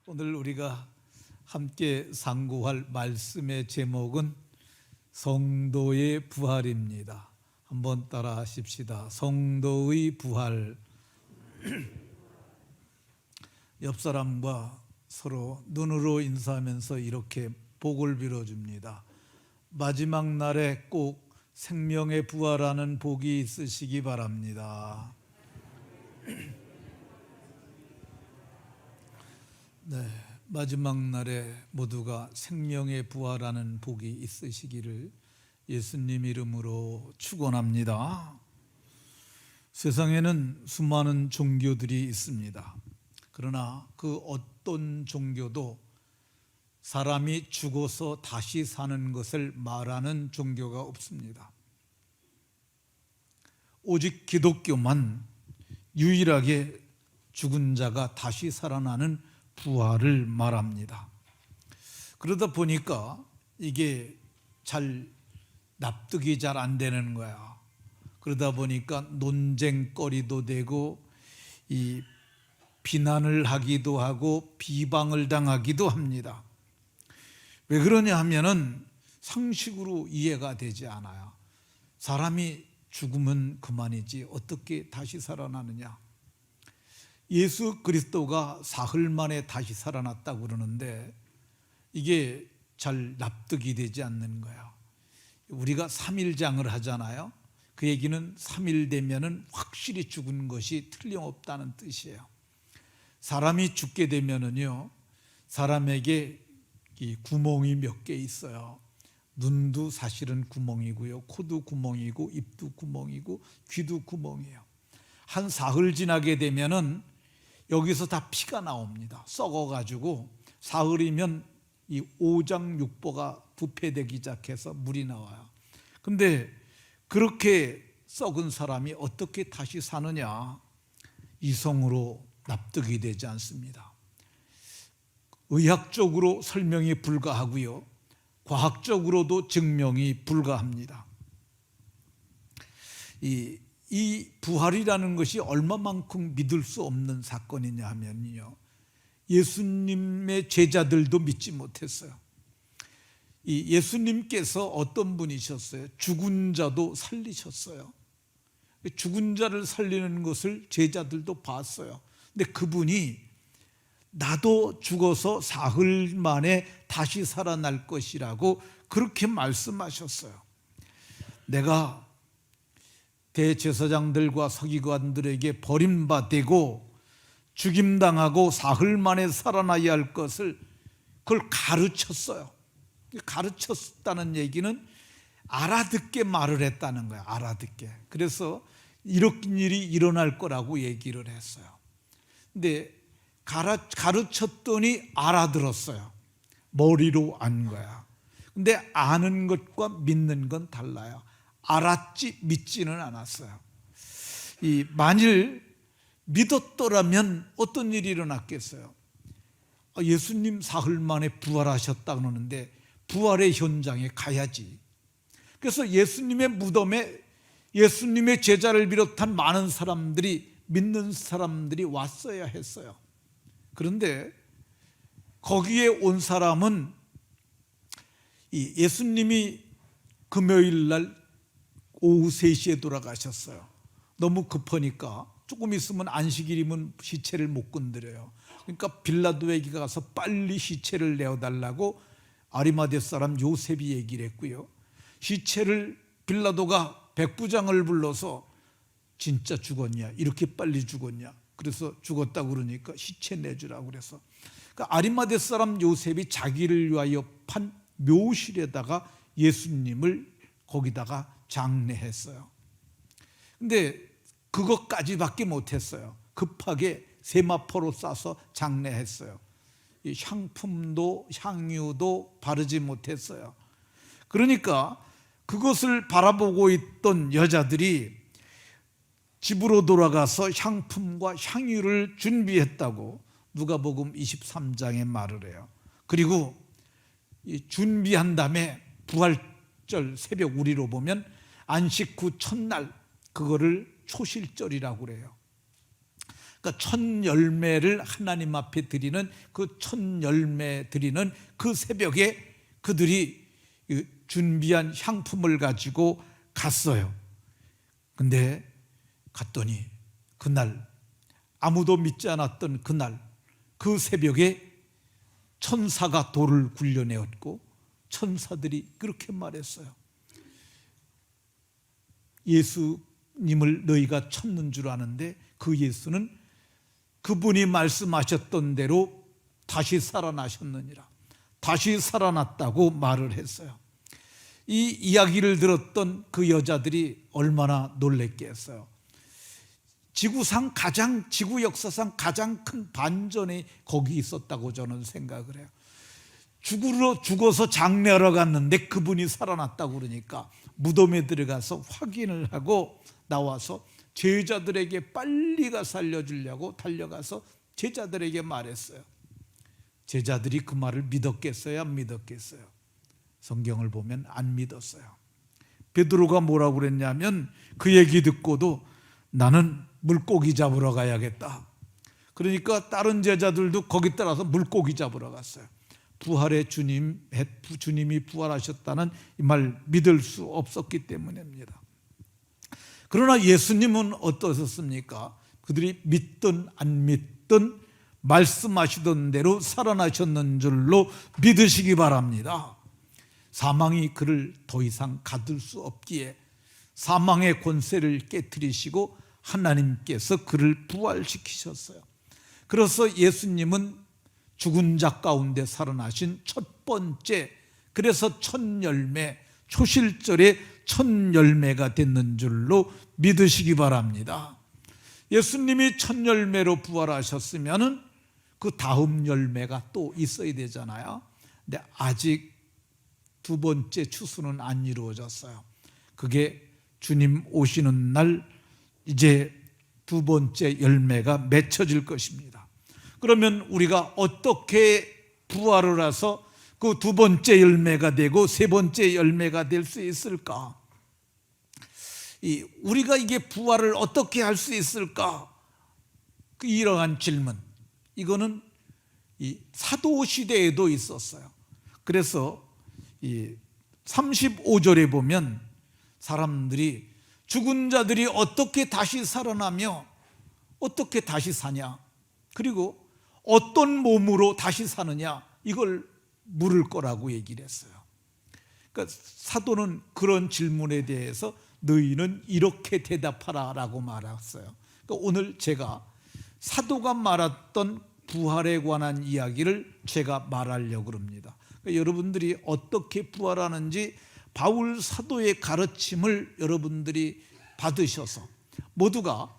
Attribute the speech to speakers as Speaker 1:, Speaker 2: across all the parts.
Speaker 1: 오늘 우리가 함께 상고할 말씀의 제목은 성도의 부활입니다. 한번 따라 하십시다. 성도의 부활. 옆 사람과 서로 눈으로 인사하면서 이렇게 복을 빌어줍니다. 마지막 날에 꼭 생명의 부활하는 복이 있으시기 바랍니다. 네, 마지막 날에 모두가 생명의 부활하는 복이 있으시기를 예수님 이름으로 축원합니다. 세상에는 수많은 종교들이 있습니다. 그러나 그 어떤 종교도 사람이 죽어서 다시 사는 것을 말하는 종교가 없습니다. 오직 기독교만 유일하게 죽은 자가 다시 살아나는 부활을 말합니다. 그러다 보니까 이게 잘 납득이 잘 안 되는 거야. 그러다 보니까 논쟁거리도 되고 이 비난을 하기도 하고 비방을 당하기도 합니다. 왜 그러냐 하면은 상식으로 이해가 되지 않아요. 사람이 죽으면 그만이지 어떻게 다시 살아나느냐. 예수 그리스도가 사흘 만에 다시 살아났다고 그러는데 이게 잘 납득이 되지 않는 거야. 우리가 3일장을 하잖아요. 그 얘기는 3일 되면은 확실히 죽은 것이 틀림없다는 뜻이에요. 사람이 죽게 되면은요, 사람에게 이 구멍이 몇 개 있어요. 눈도 사실은 구멍이고요, 코도 구멍이고, 입도 구멍이고, 귀도 구멍이에요. 한 사흘 지나게 되면은 여기서 다 피가 나옵니다. 썩어가지고 사흘이면 이 오장육부가 부패되기 시작해서 물이 나와요. 근데 그렇게 썩은 사람이 어떻게 다시 사느냐? 이성으로 납득이 되지 않습니다. 의학적으로 설명이 불가하고요, 과학적으로도 증명이 불가합니다. 이 부활이라는 것이 얼마만큼 믿을 수 없는 사건이냐 하면요, 예수님의 제자들도 믿지 못했어요. 이 예수님께서 어떤 분이셨어요? 죽은 자도 살리셨어요. 죽은 자를 살리는 것을 제자들도 봤어요. 근데 그분이 나도 죽어서 사흘 만에 다시 살아날 것이라고 그렇게 말씀하셨어요. 내가 대제사장들과 서기관들에게 버림받고 죽임당하고 사흘 만에 살아나야 할 것을 그걸 가르쳤어요. 가르쳤다는 얘기는 알아듣게 말을 했다는 거예요. 알아듣게. 그래서 이런 일이 일어날 거라고 얘기를 했어요. 근데 가르쳤더니 알아들었어요. 머리로 안 거야. 근데 아는 것과 믿는 건 달라요. 알았지 믿지는 않았어요. 만일 믿었더라면 어떤 일이 일어났겠어요? 예수님 사흘 만에 부활하셨다 그러는데 부활의 현장에 가야지. 그래서 예수님의 무덤에 예수님의 제자를 비롯한 많은 사람들이, 믿는 사람들이 왔어야 했어요. 그런데 거기에 온 사람은 예수님이 금요일 날 오후 3시에 돌아가셨어요. 너무 급하니까 조금 있으면 안식일이면 시체를 못 건드려요. 그러니까 빌라도에게 가서 빨리 시체를 내어달라고 아리마대 사람 요셉이 얘기를 했고요, 시체를 빌라도가 백부장을 불러서 진짜 죽었냐, 이렇게 빨리 죽었냐, 그래서 죽었다고 그러니까 시체 내주라고 그래서, 그러니까 아리마대 사람 요셉이 자기를 위하여 판 묘실에다가 예수님을 거기다가 장례했어요. 근데 그것까지밖에 못했어요. 급하게 세마포로 싸서 장례했어요. 이 향품도 향유도 바르지 못했어요. 그러니까 그것을 바라보고 있던 여자들이 집으로 돌아가서 향품과 향유를 준비했다고 누가복음 23장에 말을 해요. 그리고 준비한 다음에 부활절 새벽 우리로 보면 안식 후 첫날 그거를 초실절이라고 그래요. 그러니까 첫 열매를 하나님 앞에 드리는 그 첫 열매 드리는 그 새벽에 그들이 준비한 향품을 가지고 갔어요. 근데 갔더니 그날, 아무도 믿지 않았던 그날, 그 새벽에 천사가 돌을 굴려내었고 천사들이 그렇게 말했어요. 예수님을 너희가 찾는 줄 아는데 그 예수는 그분이 말씀하셨던 대로 다시 살아나셨느니라. 다시 살아났다고 말을 했어요. 이 이야기를 들었던 그 여자들이 얼마나 놀랬겠어요. 지구 역사상 가장 큰 반전이 거기 있었다고 저는 생각을 해요. 죽어서 장례하러 갔는데 그분이 살아났다고 그러니까 무덤에 들어가서 확인을 하고 나와서 제자들에게 빨리 가 살려주려고 달려가서 제자들에게 말했어요. 제자들이 그 말을 믿었겠어요? 안 믿었겠어요? 성경을 보면 안 믿었어요. 베드로가 뭐라고 그랬냐면 그 얘기 듣고도 나는 물고기 잡으러 가야겠다. 그러니까 다른 제자들도 거기 따라서 물고기 잡으러 갔어요. 부활의 주님이 부활하셨다는 이 말 믿을 수 없었기 때문입니다. 그러나 예수님은 어떠셨습니까? 그들이 믿든 안 믿든 말씀하시던 대로 살아나셨는 줄로 믿으시기 바랍니다. 사망이 그를 더 이상 가둘 수 없기에 사망의 권세를 깨트리시고 하나님께서 그를 부활시키셨어요. 그래서 예수님은 죽은 자 가운데 살아나신 첫 번째, 그래서 첫 열매, 초실절의 첫 열매가 됐는 줄로 믿으시기 바랍니다. 예수님이 첫 열매로 부활하셨으면 그 다음 열매가 또 있어야 되잖아요. 근데 아직 두 번째 추수는 안 이루어졌어요. 그게 주님 오시는 날 이제 두 번째 열매가 맺혀질 것입니다. 그러면 우리가 어떻게 부활을 해서 그 두 번째 열매가 되고 세 번째 열매가 될 수 있을까? 우리가 이게 부활을 어떻게 할 수 있을까? 이러한 질문, 이거는 이 사도 시대에도 있었어요. 그래서 이 35절에 보면 사람들이 죽은 자들이 어떻게 다시 살아나며 어떻게 다시 사냐, 그리고 어떤 몸으로 다시 사느냐, 이걸 물을 거라고 얘기를 했어요. 그러니까 사도는 그런 질문에 대해서 너희는 이렇게 대답하라 라고 말했어요. 그러니까 오늘 제가 사도가 말했던 부활에 관한 이야기를 제가 말하려고 합니다. 그러니까 여러분들이 어떻게 부활하는지 바울 사도의 가르침을 여러분들이 받으셔서 모두가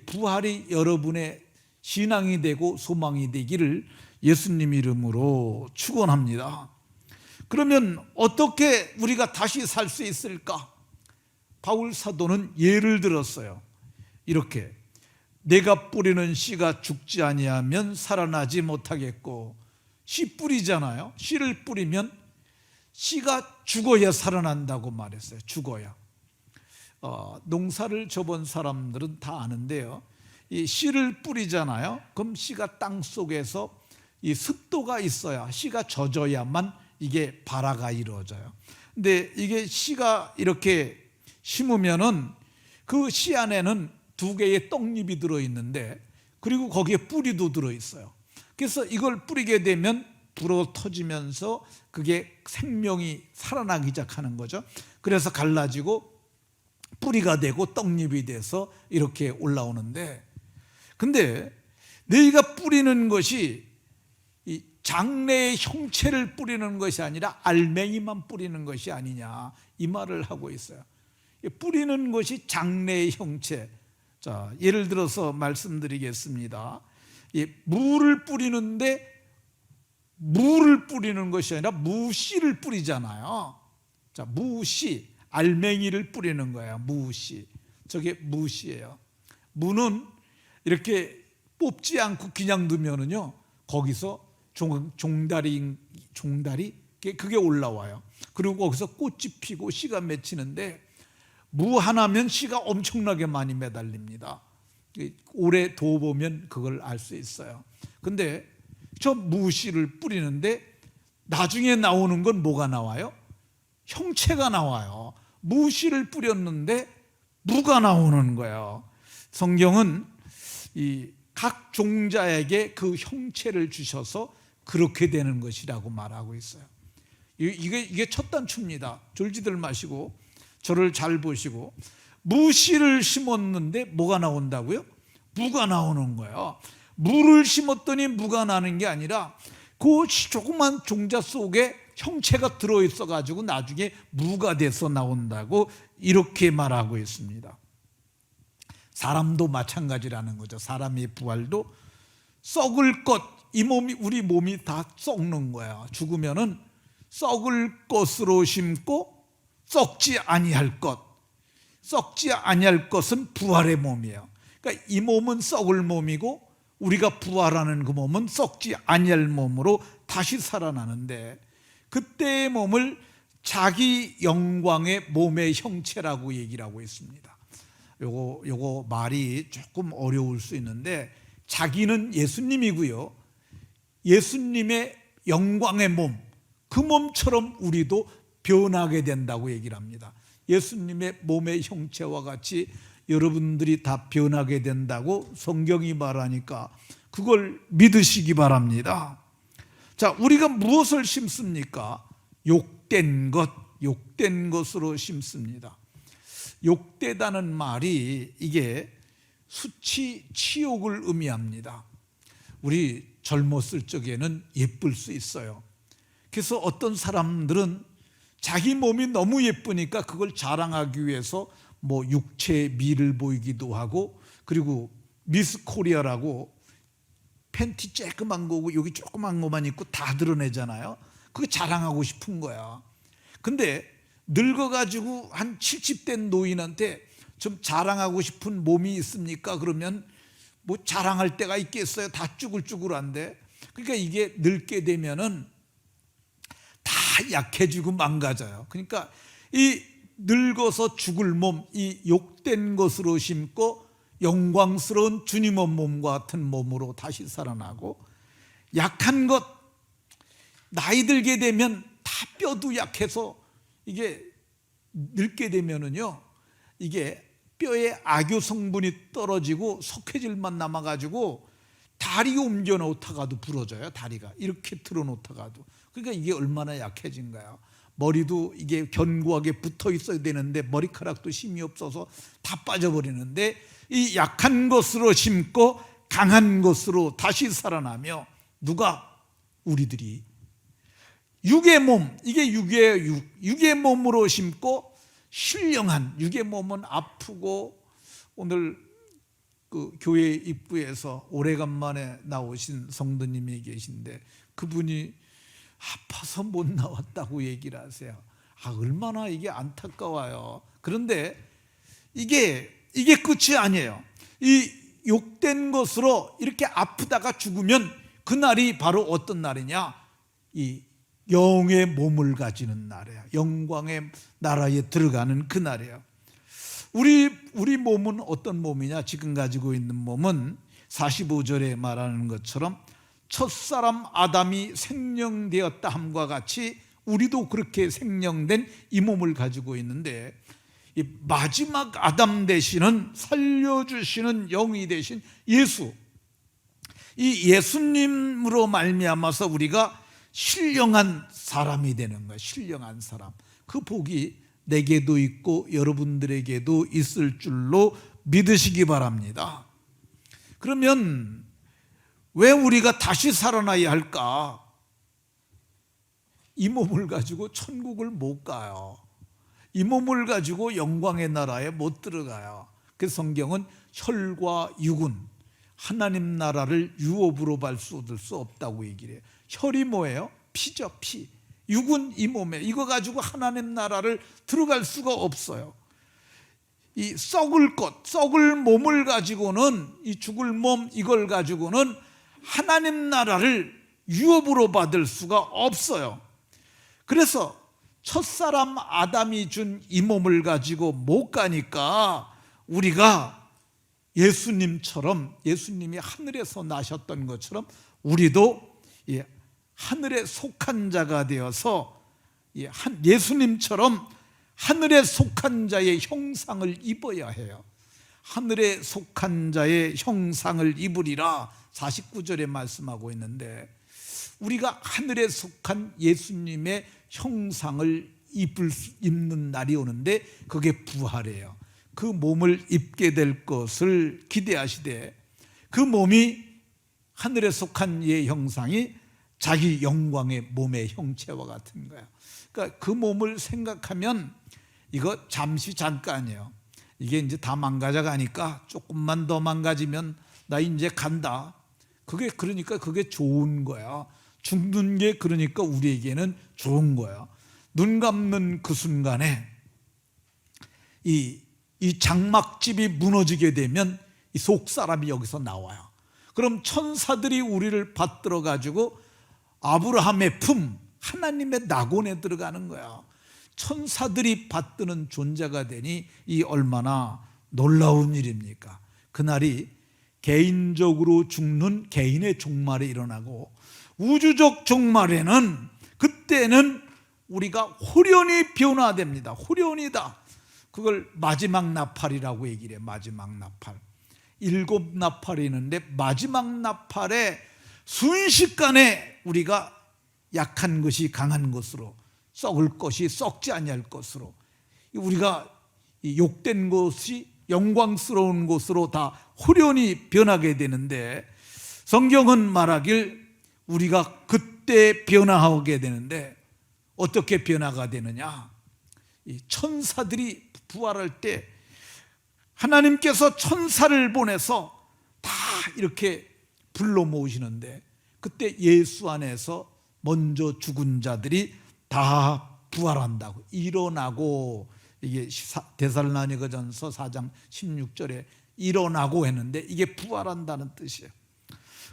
Speaker 1: 부활이 여러분의 신앙이 되고 소망이 되기를 예수님 이름으로 축원합니다. 그러면 어떻게 우리가 다시 살 수 있을까? 바울 사도는 예를 들었어요. 이렇게 내가 뿌리는 씨가 죽지 아니하면 살아나지 못하겠고, 씨 뿌리잖아요. 씨를 뿌리면 씨가 죽어야 살아난다고 말했어요. 죽어야. 농사를 접은 사람들은 다 아는데요, 이 씨를 뿌리잖아요. 그럼 씨가 땅 속에서 이 습도가 있어야, 씨가 젖어야만 이게 발화가 이루어져요. 근데 이게 씨가 이렇게 심으면은 그 씨 안에는 두 개의 떡잎이 들어있는데, 그리고 거기에 뿌리도 들어있어요. 그래서 이걸 뿌리게 되면 불어 터지면서 그게 생명이 살아나기 시작하는 거죠. 그래서 갈라지고 뿌리가 되고 떡잎이 돼서 이렇게 올라오는데, 근데 너희가 뿌리는 것이 이 장래의 형체를 뿌리는 것이 아니라 알맹이만 뿌리는 것이 아니냐, 이 말을 하고 있어요. 뿌리는 것이 장래의 형체. 자, 예를 들어서 말씀드리겠습니다. 무를 뿌리는데 무를 뿌리는 것이 아니라 무씨를 뿌리잖아요. 자, 무씨, 알맹이를 뿌리는 거예요. 무씨. 저게 무씨예요. 무는 이렇게 뽑지 않고 그냥 두면은요, 거기서 종다리 그게 올라와요. 그리고 거기서 꽃이 피고 씨가 맺히는데, 무 하나면 씨가 엄청나게 많이 매달립니다. 오래 둬보면 그걸 알 수 있어요. 근데 저 무씨를 뿌리는데 나중에 나오는 건 뭐가 나와요? 형체가 나와요. 무씨를 뿌렸는데 무가 나오는 거예요. 성경은 이 각 종자에게 그 형체를 주셔서 그렇게 되는 것이라고 말하고 있어요. 이게 첫 단추입니다. 졸지들 마시고 저를 잘 보시고, 무씨를 심었는데 뭐가 나온다고요? 무가 나오는 거예요. 무를 심었더니 무가 나는 게 아니라 그 조그만 종자 속에 형체가 들어있어 가지고 나중에 무가 돼서 나온다고 이렇게 말하고 있습니다. 사람도 마찬가지라는 거죠. 사람의 부활도 썩을 것, 이 몸이, 우리 몸이 다 썩는 거야. 죽으면은 썩을 것으로 심고 썩지 아니할 것, 썩지 아니할 것은 부활의 몸이에요. 그러니까 이 몸은 썩을 몸이고 우리가 부활하는 그 몸은 썩지 아니할 몸으로 다시 살아나는데, 그때의 몸을 자기 영광의 몸의 형체라고 얘기를 하고 있습니다. 요거 말이 조금 어려울 수 있는데, 자기는 예수님이고요, 예수님의 영광의 몸, 그 몸처럼 우리도 변하게 된다고 얘기를 합니다. 예수님의 몸의 형체와 같이 여러분들이 다 변하게 된다고 성경이 말하니까 그걸 믿으시기 바랍니다. 자, 우리가 무엇을 심습니까? 욕된 것, 욕된 것으로 심습니다. 욕되다는 말이 이게 수치, 치욕을 의미합니다. 우리 젊었을 적에는 예쁠 수 있어요. 그래서 어떤 사람들은 자기 몸이 너무 예쁘니까 그걸 자랑하기 위해서 뭐 육체 미를 보이기도 하고, 그리고 미스 코리아라고 팬티 쬐끄만 거고 여기 조그만 것만 입고 다 드러내잖아요. 그거 자랑하고 싶은 거야. 근데 늙어가지고 한 70된 노인한테 좀 자랑하고 싶은 몸이 있습니까? 그러면 뭐 자랑할 때가 있겠어요? 다 쭈글쭈글한데. 그러니까 이게 늙게 되면은 다 약해지고 망가져요. 그러니까 이 늙어서 죽을 몸, 이 욕된 것으로 심고 영광스러운 주님의 몸과 같은 몸으로 다시 살아나고, 약한 것, 나이 들게 되면 다 뼈도 약해서 이게 늙게 되면은요, 이게 뼈에 악유 성분이 떨어지고 석회질만 남아가지고 다리 옮겨 놓다가도 부러져요. 다리가 이렇게 틀어 놓다가도. 그러니까 이게 얼마나 약해진 거야. 머리도 이게 견고하게 붙어 있어야 되는데 머리카락도 힘이 없어서 다 빠져버리는데, 이 약한 것으로 심고 강한 것으로 다시 살아나며, 누가? 우리들이 육의 몸, 이게 육의 몸으로 심고 신령한, 육의 몸은 아프고, 오늘 그 교회 입구에서 오래간만에 나오신 성도님이 계신데 그분이 아파서 못 나왔다고 얘기를 하세요. 얼마나 이게 안타까워요. 그런데 이게 끝이 아니에요. 이 욕된 것으로 이렇게 아프다가 죽으면 그날이 바로 어떤 날이냐? 이 영의 몸을 가지는 날이에요. 영광의 나라에 들어가는 그 날이에요. 우리 몸은 어떤 몸이냐? 지금 가지고 있는 몸은 45절에 말하는 것처럼 첫사람 아담이 생령되었다 함과 같이 우리도 그렇게 생령된 이 몸을 가지고 있는데, 이 마지막 아담 되시는, 살려주시는 영이 되신 예수, 이 예수님으로 말미암아서 우리가 신령한 사람이 되는 거예요. 신령한 사람. 그 복이 내게도 있고 여러분들에게도 있을 줄로 믿으시기 바랍니다. 그러면 왜 우리가 다시 살아나야 할까? 이 몸을 가지고 천국을 못 가요. 이 몸을 가지고 영광의 나라에 못 들어가요. 그래서 성경은 혈과 육은 하나님 나라를 유업으로 받을 수 없다고 얘기를 해요. 혈이 뭐예요? 피죠, 피. 육은 이 몸에, 이거 가지고 하나님 나라를 들어갈 수가 없어요. 이 썩을 것, 썩을 몸을 가지고는, 이 죽을 몸, 이걸 가지고는 하나님 나라를 유업으로 받을 수가 없어요. 그래서 첫사람 아담이 준 이 몸을 가지고 못 가니까 우리가 예수님처럼, 예수님이 하늘에서 나셨던 것처럼 우리도 하늘에 속한 자가 되어서 예수님처럼 하늘에 속한 자의 형상을 입어야 해요. 하늘에 속한 자의 형상을 입으리라 49절에 말씀하고 있는데, 우리가 하늘에 속한 예수님의 형상을 입는 날이 오는데 그게 부활이에요. 그 몸을 입게 될 것을 기대하시되, 그 몸이 하늘에 속한 예 형상이 자기 영광의 몸의 형체와 같은 거야. 그러니까 그 몸을 생각하면 이거 잠시 잠깐이에요. 이게 이제 다 망가져 가니까 조금만 더 망가지면 나 이제 간다. 그러니까 그게 좋은 거야. 죽는 게 그러니까 우리에게는 좋은 거야. 눈 감는 그 순간에 이 장막집이 무너지게 되면 이 속 사람이 여기서 나와요. 그럼 천사들이 우리를 받들어 가지고 아브라함의 품, 하나님의 낙원에 들어가는 거야. 천사들이 받드는 존재가 되니 이 얼마나 놀라운 일입니까? 그날이 개인적으로 죽는 개인의 종말이 일어나고, 우주적 종말에는 그때는 우리가 호련히 변화됩니다. 호련이다. 그걸 마지막 나팔이라고 얘기를 해요. 마지막 나팔. 7 나팔이 있는데 마지막 나팔에 순식간에 우리가 약한 것이 강한 것으로, 썩을 것이 썩지 아니할 것으로, 우리가 욕된 것이 영광스러운 것으로 다 호련히 변하게 되는데, 성경은 말하길 우리가 그때 변화하게 되는데 어떻게 변화가 되느냐? 이 천사들이 부활할 때 하나님께서 천사를 보내서 다 이렇게 불러 모으시는데, 그때 예수 안에서 먼저 죽은 자들이 다 부활한다고, 일어나고, 이게 데살로니가전서 4장 16절에 일어나고 했는데 이게 부활한다는 뜻이에요.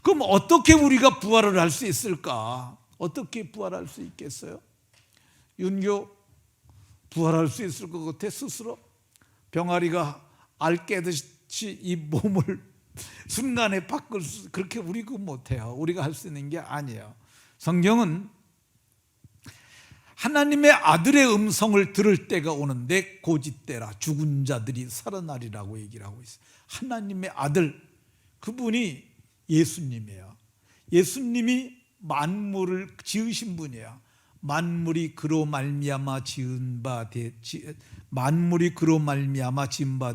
Speaker 1: 그럼 어떻게 우리가 부활을 할 수 있을까? 어떻게 부활할 수 있겠어요? 윤교 부활할 수 있을 것 같아? 스스로? 병아리가 알 깨듯이 이 몸을 순간에 바꿀 수, 그렇게 우리 못해요. 우리가 할 수 있는 게 아니에요. 성경은 하나님의 아들의 음성을 들을 때가 오는데 고짓대라 죽은 자들이 살아나리라고 얘기를 하고 있어요. 하나님의 아들, 그분이 예수님이에요. 예수님이 만물을 지으신 분이에요. 만물이 그로 말미암아 지은 바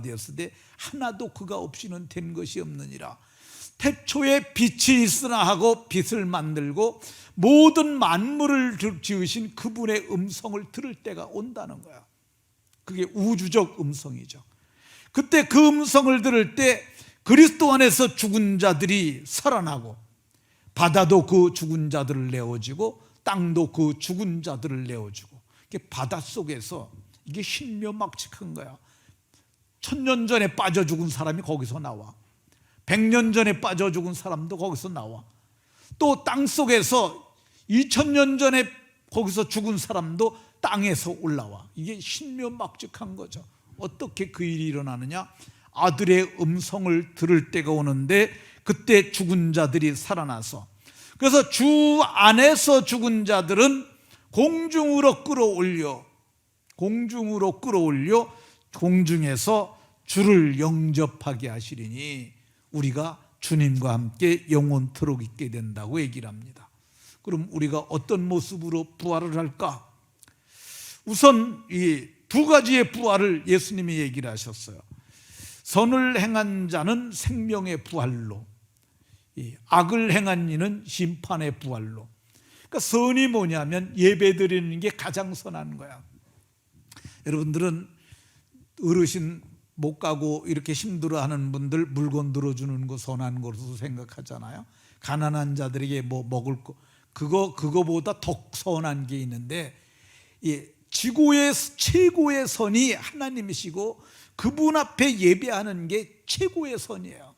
Speaker 1: 되었으되 하나도 그가 없이는 된 것이 없느니라. 태초에 빛이 있으나 하고 빛을 만들고 모든 만물을 지으신 그분의 음성을 들을 때가 온다는 거야. 그게 우주적 음성이죠. 그때 그 음성을 들을 때 그리스도 안에서 죽은 자들이 살아나고, 바다도 그 죽은 자들을 내어주고 땅도 그 죽은 자들을 내어주고, 이게 바닷속에서 이게 신묘막측한 거야. 1000년 전에 빠져 죽은 사람이 거기서 나와. 100년 전에 빠져 죽은 사람도 거기서 나와. 또 땅속에서 2000년 전에 거기서 죽은 사람도 땅에서 올라와. 이게 신묘막측한 거죠. 어떻게 그 일이 일어나느냐? 아들의 음성을 들을 때가 오는데 그때 죽은 자들이 살아나서, 그래서 주 안에서 죽은 자들은 공중으로 끌어올려 공중에서 주를 영접하게 하시리니 우리가 주님과 함께 영원토록 있게 된다고 얘기를 합니다. 그럼 우리가 어떤 모습으로 부활을 할까? 우선 이 2가지의 부활을 예수님이 얘기를 하셨어요. 선을 행한 자는 생명의 부활로, 악을 행한 이는 심판의 부활로. 그러니까 선이 뭐냐면 예배 드리는 게 가장 선한 거야. 여러분들은 어르신 못 가고 이렇게 힘들어하는 분들 물건 들어주는 거 선한 것으로 생각하잖아요. 가난한 자들에게 뭐 먹을 거, 그거보다 더 선한 게 있는데, 지고의 최고의 선이 하나님이시고 그분 앞에 예배하는 게 최고의 선이에요.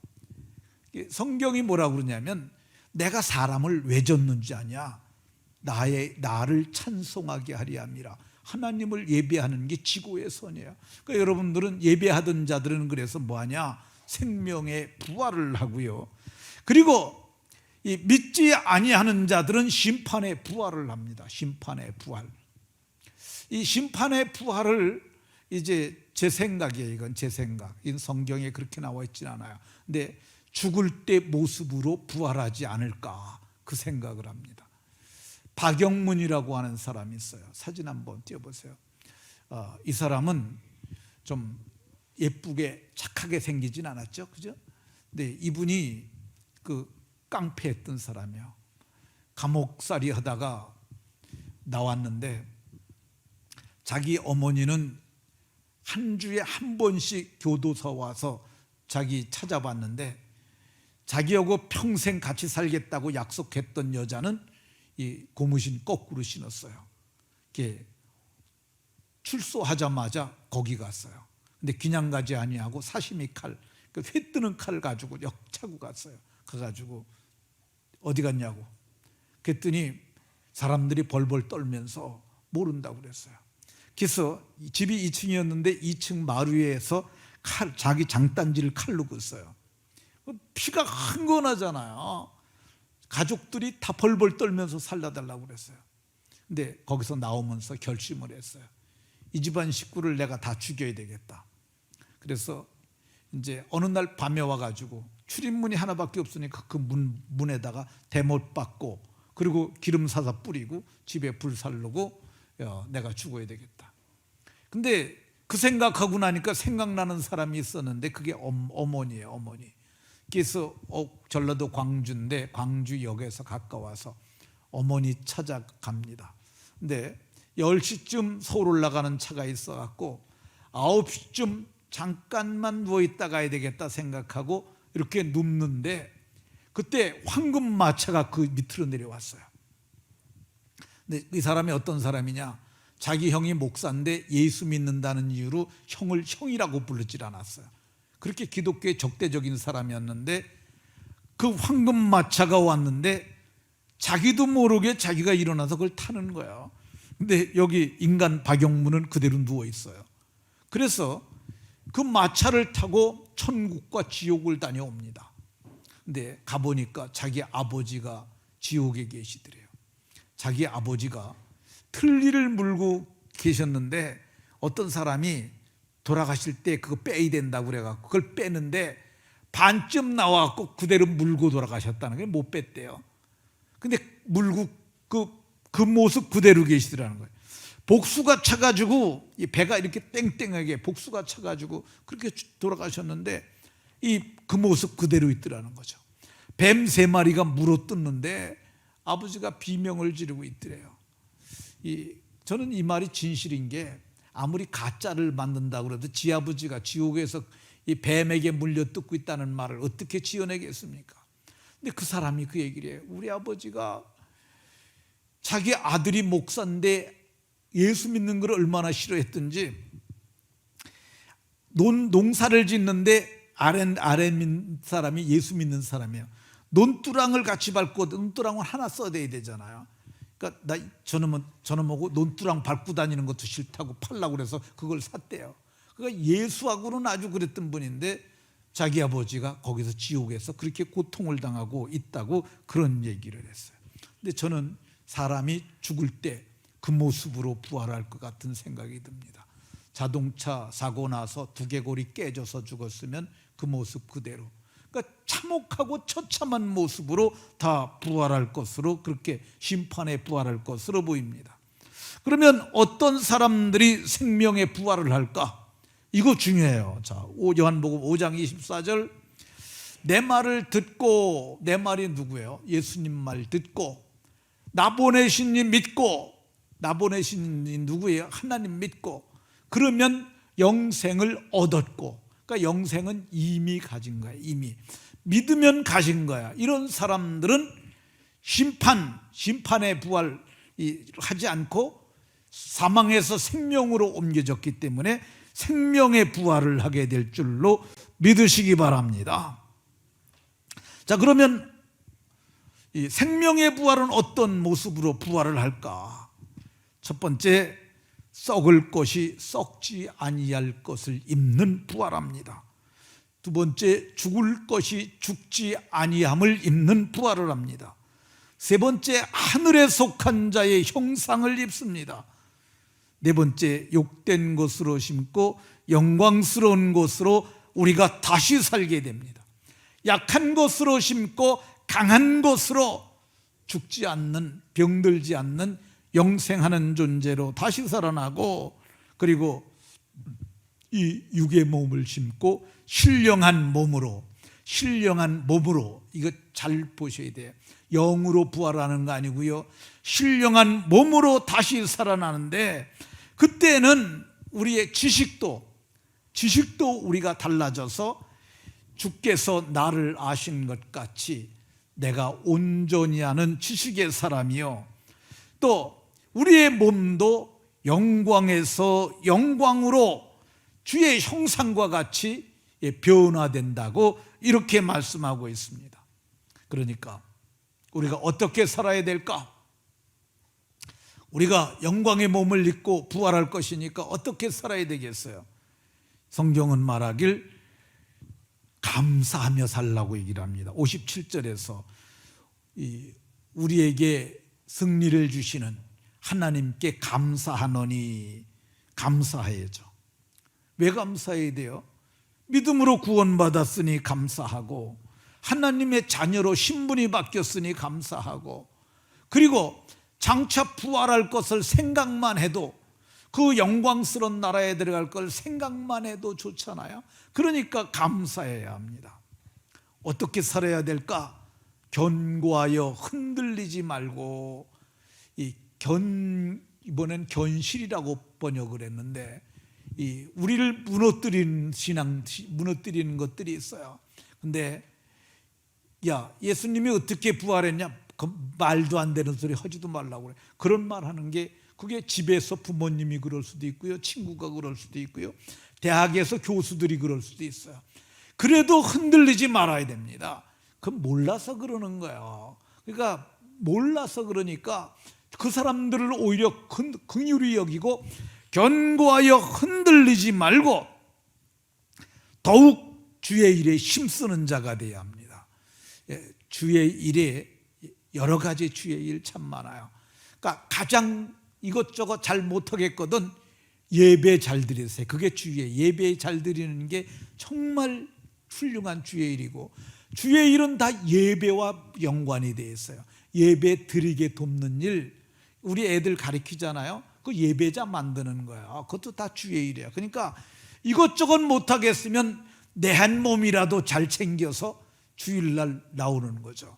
Speaker 1: 성경이 뭐라고 그러냐면, 내가 사람을 왜 줬는지 아냐? 나를 찬송하게 하려 함이라. 하나님을 예배하는 게 지고의 선이에요. 그러니까 여러분들은 예배하던 자들은 그래서 뭐하냐? 생명의 부활을 하고요. 그리고 이 믿지 아니하는 자들은 심판의 부활을 합니다. 심판의 부활. 이 심판의 부활을 이제 제 생각이에요. 이건 제 생각. 이 성경에 그렇게 나와 있진 않아요. 근데 죽을 때 모습으로 부활하지 않을까 그 생각을 합니다. 박영문이라고 하는 사람이 있어요. 사진 한번 띄워보세요. 이 사람은 좀 예쁘게 착하게 생기진 않았죠, 그죠? 근데 이분이 그 깡패했던 사람이에요. 감옥살이 하다가 나왔는데 자기 어머니는 한 주에 한 번씩 교도소 와서 자기 찾아봤는데 자기하고 평생 같이 살겠다고 약속했던 여자는 이 고무신 거꾸로 신었어요. 이렇게 출소하자마자 거기 갔어요. 근데 그냥 가지 아니하고 사시미 칼, 그 회 뜨는 칼 가지고 역 차고 갔어요. 가가지고 어디 갔냐고. 그랬더니 사람들이 벌벌 떨면서 모른다고 그랬어요. 그래서 집이 2층이었는데 2층 마루에서 자기 장단지를 칼로 긋어요. 피가 흥건하잖아요. 가족들이 다 벌벌 떨면서 살려달라고 그랬어요. 근데 거기서 나오면서 결심을 했어요. 이 집안 식구를 내가 다 죽여야 되겠다. 그래서 이제 어느 날 밤에 와가지고 출입문이 하나밖에 없으니까 그 문에다가 대못 박고 그리고 기름 사서 뿌리고 집에 불 살르고 내가 죽어야 되겠다. 근데 그 생각하고 나니까 생각나는 사람이 있었는데 그게 어머니예요. 어머니. 그래서 전라도 광주인데 광주역에서 가까워서 어머니 찾아갑니다. 근데 10시쯤 서울 올라가는 차가 있어갖고 9시쯤 잠깐만 누워있다 가야 되겠다 생각하고 이렇게 눕는데 그때 황금마차가 그 밑으로 내려왔어요. 근데 이 사람이 어떤 사람이냐, 자기 형이 목사인데 예수 믿는다는 이유로 형을 형이라고 부르질 않았어요. 그렇게 기독교의 적대적인 사람이었는데 그 황금마차가 왔는데 자기도 모르게 자기가 일어나서 그걸 타는 거예요. 근데 여기 인간 박영문은 그대로 누워 있어요. 그래서 그 마차를 타고 천국과 지옥을 다녀옵니다. 근데 가보니까 자기 아버지가 지옥에 계시더래요. 자기 아버지가 틀니를 물고 계셨는데 어떤 사람이 돌아가실 때 그거 빼야 된다고 그래갖고 그걸 빼는데 반쯤 나와갖고 그대로 물고 돌아가셨다는 게 못 뺐대요. 근데 물고 그 모습 그대로 계시더라는 거예요. 복수가 차가지고 이 배가 이렇게 땡땡하게 복수가 차가지고 그렇게 돌아가셨는데 그 모습 그대로 있더라는 거죠. 뱀 3마리가 물어뜯는데 아버지가 비명을 지르고 있더래요. 저는 이 말이 진실인 게 아무리 가짜를 만든다고 그래도 지 아버지가 지옥에서 이 뱀에게 물려뜯고 있다는 말을 어떻게 지어내겠습니까? 근데 그 사람이 그 얘기를 해요. 우리 아버지가 자기 아들이 목사인데 예수 믿는 걸 얼마나 싫어했던지 농사를 짓는데 아래 사람이 예수 믿는 사람이에요. 논두랑을 같이 밟고 논두랑을 하나 써야 되잖아요. 그러니까 저놈하고 논두랑 밟고 다니는 것도 싫다고 팔라고 그래서 그걸 샀대요. 그러니까 예수하고는 아주 그랬던 분인데 자기 아버지가 거기서 지옥에서 그렇게 고통을 당하고 있다고 그런 얘기를 했어요. 근데 저는 사람이 죽을 때 그 모습으로 부활할 것 같은 생각이 듭니다. 자동차 사고 나서 두개골이 깨져서 죽었으면 그 모습 그대로, 그러니까 참혹하고 처참한 모습으로 다 부활할 것으로, 그렇게 심판에 부활할 것으로 보입니다. 그러면 어떤 사람들이 생명의 부활을 할까? 이거 중요해요. 자, 요한복음 5장 24절, 내 말을 듣고, 내 말이 누구예요? 예수님 말 듣고 나 보내신 이 믿고, 나 보내신 이 누구예요? 하나님 믿고, 그러면 영생을 얻었고, 그러니까 영생은 이미 가진 거야. 이미 믿으면 가진 거야. 이런 사람들은 심판의 부활 하지 않고 사망에서 생명으로 옮겨졌기 때문에 생명의 부활을 하게 될 줄로 믿으시기 바랍니다. 자, 그러면 이 생명의 부활은 어떤 모습으로 부활을 할까? 첫 번째, 썩을 것이 썩지 아니할 것을 입는 부활합니다. 두 번째, 죽을 것이 죽지 아니함을 입는 부활을 합니다. 세 번째, 하늘에 속한 자의 형상을 입습니다. 네 번째, 욕된 것으로 심고 영광스러운 것으로 우리가 다시 살게 됩니다. 약한 것으로 심고 강한 것으로 죽지 않는, 병들지 않는 영생하는 존재로 다시 살아나고, 그리고 이 육의 몸을 심고 신령한 몸으로, 이거 잘 보셔야 돼요. 영으로 부활하는 거 아니고요, 신령한 몸으로 다시 살아나는데, 그때는 우리의 지식도 우리가 달라져서 주께서 나를 아신 것 같이 내가 온전히 아는 지식의 사람이요, 또 우리의 몸도 영광에서 영광으로 주의 형상과 같이 변화된다고 이렇게 말씀하고 있습니다. 그러니까 우리가 어떻게 살아야 될까? 우리가 영광의 몸을 입고 부활할 것이니까 어떻게 살아야 되겠어요? 성경은 말하길 감사하며 살라고 얘기를 합니다. 57절에서 우리에게 승리를 주시는 하나님께 감사하노니, 감사해야죠. 왜 감사해야 돼요? 믿음으로 구원받았으니 감사하고, 하나님의 자녀로 신분이 바뀌었으니 감사하고, 그리고 장차 부활할 것을 생각만 해도, 그 영광스러운 나라에 들어갈 걸 생각만 해도 좋잖아요. 그러니까 감사해야 합니다. 어떻게 살아야 될까? 견고하여 흔들리지 말고, 이번엔 견실이라고 번역을 했는데, 우리를 무너뜨리는 것들이 있어요. 근데 예수님이 어떻게 부활했냐? 말도 안 되는 소리 하지도 말라고 그래. 그런 말 하는 게, 그게 집에서 부모님이 그럴 수도 있고요, 친구가 그럴 수도 있고요, 대학에서 교수들이 그럴 수도 있어요. 그래도 흔들리지 말아야 됩니다. 그건 몰라서 그러는 거예요. 그러니까 몰라서 그러니까 그 사람들을 오히려 긍휼히 여기고 견고하여 흔들리지 말고 더욱 주의 일에 힘쓰는 자가 되어야 합니다. 주의 일에 여러 가지 주의 일 참 많아요. 그러니까 가장 이것저것 잘 못하겠거든 예배 잘 드리세요. 그게 주의, 예배 잘 드리는 게 정말 훌륭한 주의 일이고, 주의 일은 다 예배와 연관이 되어 있어요. 예배 드리게 돕는 일, 우리 애들 가르치잖아요. 그 예배자 만드는 거예요. 그것도 다 주의 일이에요. 그러니까 이것저것 못하겠으면 내 한 몸이라도 잘 챙겨서 주일날 나오는 거죠.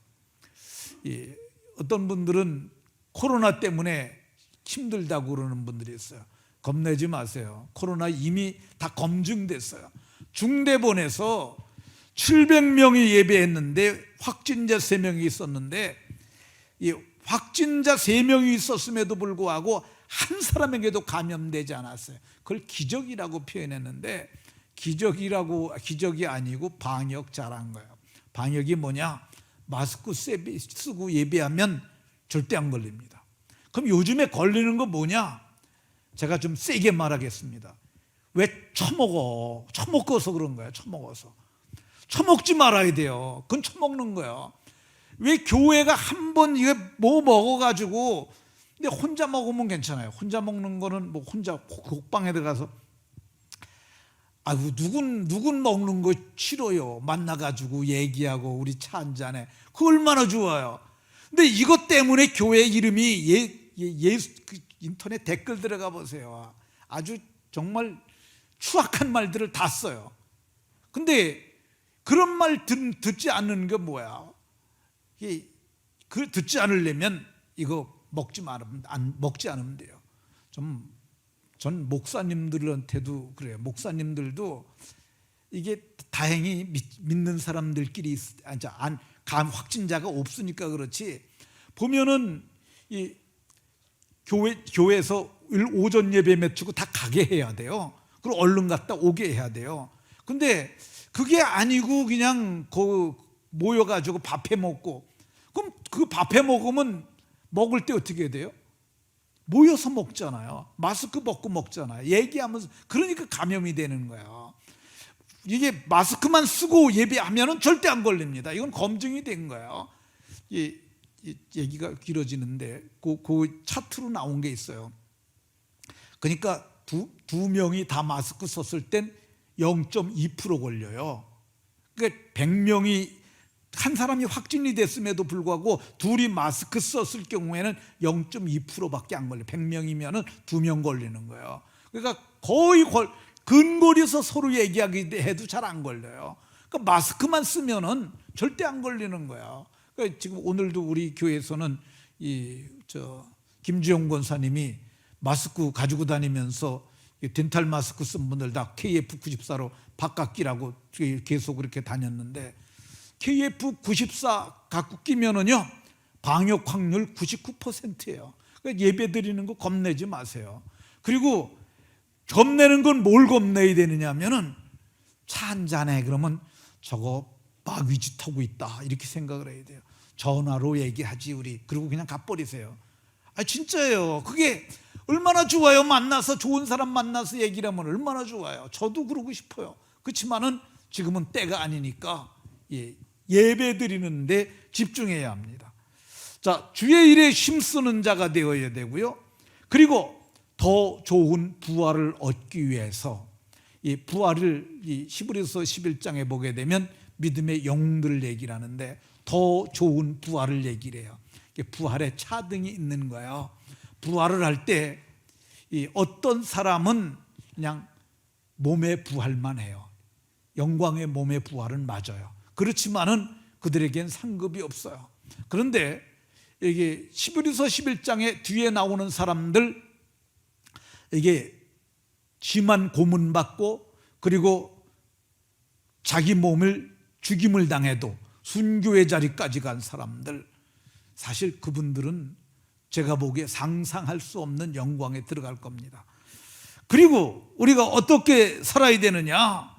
Speaker 1: 어떤 분들은 코로나 때문에 힘들다고 그러는 분들이 있어요. 겁내지 마세요. 코로나 이미 다 검증됐어요. 중대본에서 700명이 예배했는데 확진자 3명이 있었는데, 이 확진자 3명이 있었음에도 불구하고 한 사람에게도 감염되지 않았어요. 그걸 기적이라고 표현했는데, 기적이 아니고 방역 잘한 거예요. 방역이 뭐냐? 마스크 쓰고 예배하면 절대 안 걸립니다. 그럼 요즘에 걸리는 거 뭐냐? 제가 좀 세게 말하겠습니다. 왜 처먹어서 그런 거예요. 처먹지 말아야 돼요. 그건 처먹는 거예요. 왜 교회가 한 번 이거 뭐 먹어가지고, 근데 혼자 먹으면 괜찮아요. 혼자 먹는 거는 뭐 혼자 곡방에 들어가서 누군 먹는 거 싫어요. 만나가지고 얘기하고 우리 차 한잔해. 그거 얼마나 좋아요. 근데 이것 때문에 교회 이름이 인터넷 댓글 들어가 보세요. 아주 정말 추악한 말들을 다 써요. 근데 그런 말 듣지 않는 게 뭐야? 듣지 않으려면 이거 먹지 않으면 돼요. 전 목사님들한테도 그래요. 목사님들도 이게 다행히 믿는 사람들끼리 확진자가 없으니까 그렇지, 보면은 이 교회에서 오전 예배 마치고 다 가게 해야 돼요. 그리고 얼른 갔다 오게 해야 돼요. 근데 그게 아니고 그냥 모여가지고 밥해 먹고, 그럼 그 밥해 먹으면 먹을 때 어떻게 돼요? 모여서 먹잖아요. 마스크 벗고 먹잖아요. 얘기하면서. 그러니까 감염이 되는 거예요. 이게 마스크만 쓰고 예배하면은 절대 안 걸립니다. 이건 검증이 된 거예요. 이 얘기가 길어지는데 그 차트로 나온 게 있어요. 그러니까 두 명이 다 마스크 썼을 땐 0.2% 걸려요. 그러니까 100명이 한 사람이 확진이 됐음에도 불구하고 둘이 마스크 썼을 경우에는 0.2%밖에 안 걸려요. 100명이면 2명 걸리는 거예요. 그러니까 거의 근거리에서 서로 얘기하기 해도 잘 안 걸려요. 그러니까 마스크만 쓰면은 절대 안 걸리는 거예요. 그러니까 지금 오늘도 우리 교회에서는 김주영 권사님이 마스크 가지고 다니면서 덴탈 마스크 쓴 분들 다 KF94로 바꿔 끼라고 계속 그렇게 다녔는데, KF94 갖고 끼면은요 방역 확률 99%예요. 그러니까 예배 드리는 거 겁내지 마세요. 그리고 겁내는 건 뭘 겁내야 되느냐 하면은 차 한 잔에 그러면 저거 마귀짓 하고 있다 이렇게 생각을 해야 돼요. 전화로 얘기하지 우리. 그리고 그냥 가버리세요. 진짜예요. 그게 얼마나 좋아요. 만나서 좋은 사람 만나서 얘기를 하면 얼마나 좋아요. 저도 그러고 싶어요. 그렇지만은 지금은 때가 아니니까 예배 드리는데 집중해야 합니다. 자, 주의 일에 힘쓰는 자가 되어야 되고요. 그리고 더 좋은 부활을 얻기 위해서 이 부활을 히브리서 11장에 보게 되면 믿음의 영웅들 얘기를 하는데 더 좋은 부활을 얘기를 해요. 부활의 차등이 있는 거예요. 부활을 할 때 어떤 사람은 그냥 몸의 부활만 해요. 영광의 몸의 부활은 맞아요. 그렇지만은 그들에겐 상급이 없어요. 그런데 이게 히브리서 11장에 뒤에 나오는 사람들, 이게 심한 고문받고 그리고 자기 몸을 죽임을 당해도 순교의 자리까지 간 사람들, 사실 그분들은 제가 보기에 상상할 수 없는 영광에 들어갈 겁니다. 그리고 우리가 어떻게 살아야 되느냐?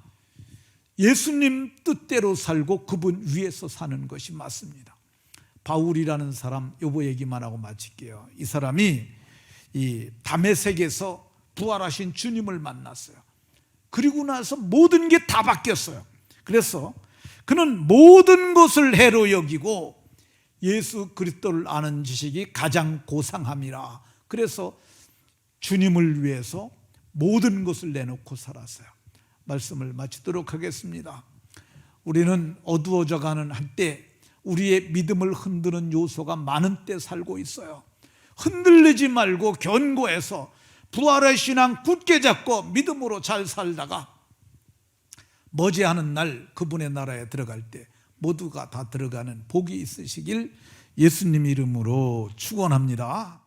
Speaker 1: 예수님 뜻대로 살고 그분 위에서 사는 것이 맞습니다. 바울이라는 사람, 요거 얘기만 하고 마칠게요. 이 사람이 이 다메섹에서 부활하신 주님을 만났어요. 그리고 나서 모든 게 다 바뀌었어요. 그래서 그는 모든 것을 해로 여기고 예수 그리스도를 아는 지식이 가장 고상함이라. 그래서 주님을 위해서 모든 것을 내놓고 살았어요. 말씀을 마치도록 하겠습니다. 우리는 어두워져 가는 한때 우리의 믿음을 흔드는 요소가 많은 때 살고 있어요. 흔들리지 말고 견고해서 부활의 신앙 굳게 잡고 믿음으로 잘 살다가 머지않은 날 그분의 나라에 들어갈 때 모두가 다 들어가는 복이 있으시길 예수님 이름으로 축원합니다.